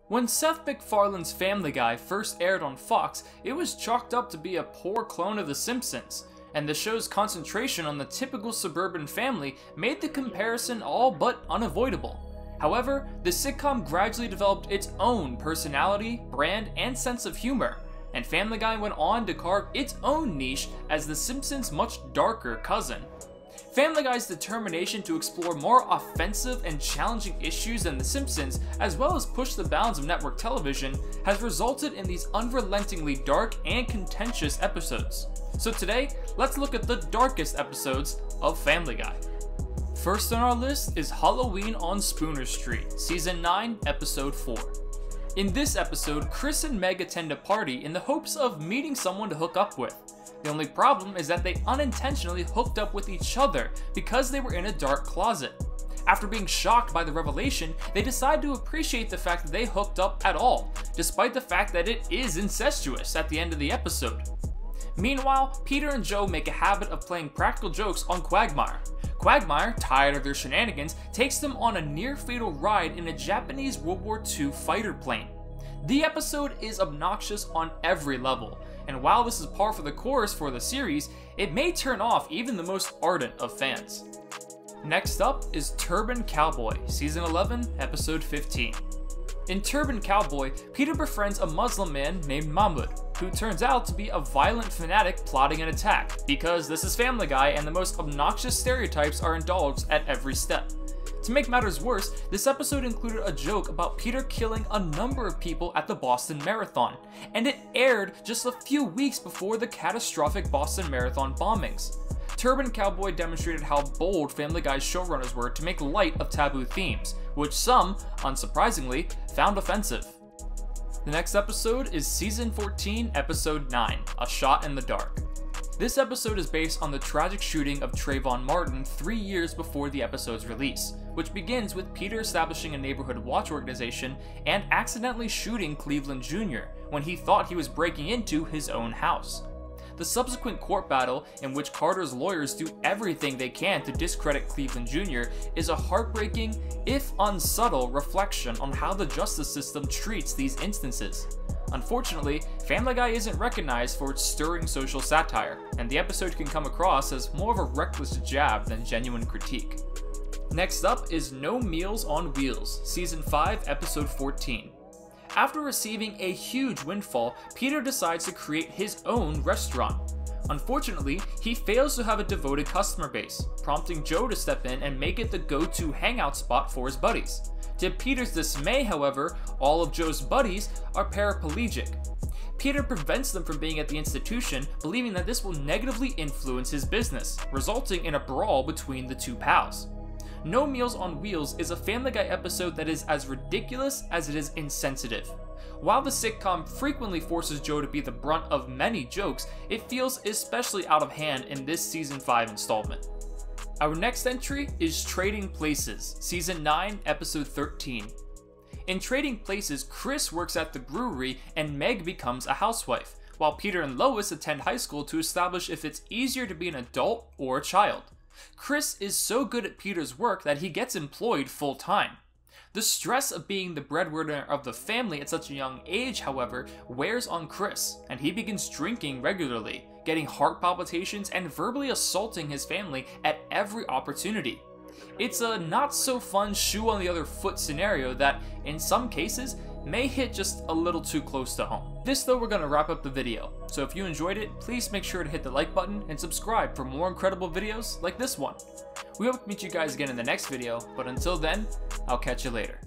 When Seth MacFarlane's Family Guy first aired on Fox, it was chalked up to be a poor clone of The Simpsons, and the show's concentration on the typical suburban family made the comparison all but unavoidable. However, the sitcom gradually developed its own personality, brand, and sense of humor, and Family Guy went on to carve its own niche as The Simpsons' much darker cousin. Family Guy's determination to explore more offensive and challenging issues than The Simpsons, as well as push the bounds of network television, has resulted in these unrelentingly dark and contentious episodes. So today, let's look at the darkest episodes of Family Guy. First on our list is Halloween on Spooner Street, Season 9, Episode 4. In this episode, Chris and Meg attend a party in the hopes of meeting someone to hook up with. The only problem is that they unintentionally hooked up with each other because they were in a dark closet. After being shocked by the revelation, they decide to appreciate the fact that they hooked up at all, despite the fact that it is incestuous at the end of the episode. Meanwhile, Peter and Joe make a habit of playing practical jokes on Quagmire. Quagmire, tired of their shenanigans, takes them on a near-fatal ride in a Japanese World War II fighter plane. The episode is obnoxious on every level, and while this is par for the course for the series, it may turn off even the most ardent of fans. Next up is Turban Cowboy, Season 11, Episode 15. In Turban Cowboy, Peter befriends a Muslim man named Mahmoud, who turns out to be a violent fanatic plotting an attack, because this is Family Guy and the most obnoxious stereotypes are indulged at every step. To make matters worse, this episode included a joke about Peter killing a number of people at the Boston Marathon, and it aired just a few weeks before the catastrophic Boston Marathon bombings. Turban Cowboy demonstrated how bold Family Guy's showrunners were to make light of taboo themes, which some, unsurprisingly, found offensive. The next episode is Season 14, Episode 9, A Shot in the Dark. This episode is based on the tragic shooting of Trayvon Martin 3 years before the episode's release, which begins with Peter establishing a neighborhood watch organization and accidentally shooting Cleveland Jr. when he thought he was breaking into his own house. The subsequent court battle, in which Carter's lawyers do everything they can to discredit Cleveland Jr., is a heartbreaking, if unsubtle, reflection on how the justice system treats these instances. Unfortunately, Family Guy isn't recognized for its stirring social satire, and the episode can come across as more of a reckless jab than genuine critique. Next up is No Meals on Wheels, Season 5, Episode 14. After receiving a huge windfall, Peter decides to create his own restaurant. Unfortunately, he fails to have a devoted customer base, prompting Joe to step in and make it the go-to hangout spot for his buddies. To Peter's dismay, however, all of Joe's buddies are paraplegic. Peter prevents them from being at the institution, believing that this will negatively influence his business, resulting in a brawl between the two pals. No Meals on Wheels is a Family Guy episode that is as ridiculous as it is insensitive. While the sitcom frequently forces Joe to be the brunt of many jokes, it feels especially out of hand in this Season 5 installment. Our next entry is Trading Places, Season 9, Episode 13. In Trading Places, Chris works at the brewery and Meg becomes a housewife, while Peter and Lois attend high school to establish if it's easier to be an adult or a child. Chris is so good at Peter's work that he gets employed full-time. The stress of being the breadwinner of the family at such a young age, however, wears on Chris, and he begins drinking regularly, getting heart palpitations and verbally assaulting his family at every opportunity. It's a not-so-fun shoe-on-the-other-foot scenario that, in some cases, may hit just a little too close to home. This though, we're gonna wrap up the video, so if you enjoyed it, please make sure to hit the like button and subscribe for more incredible videos like this one. We hope to meet you guys again in the next video, but until then, I'll catch you later.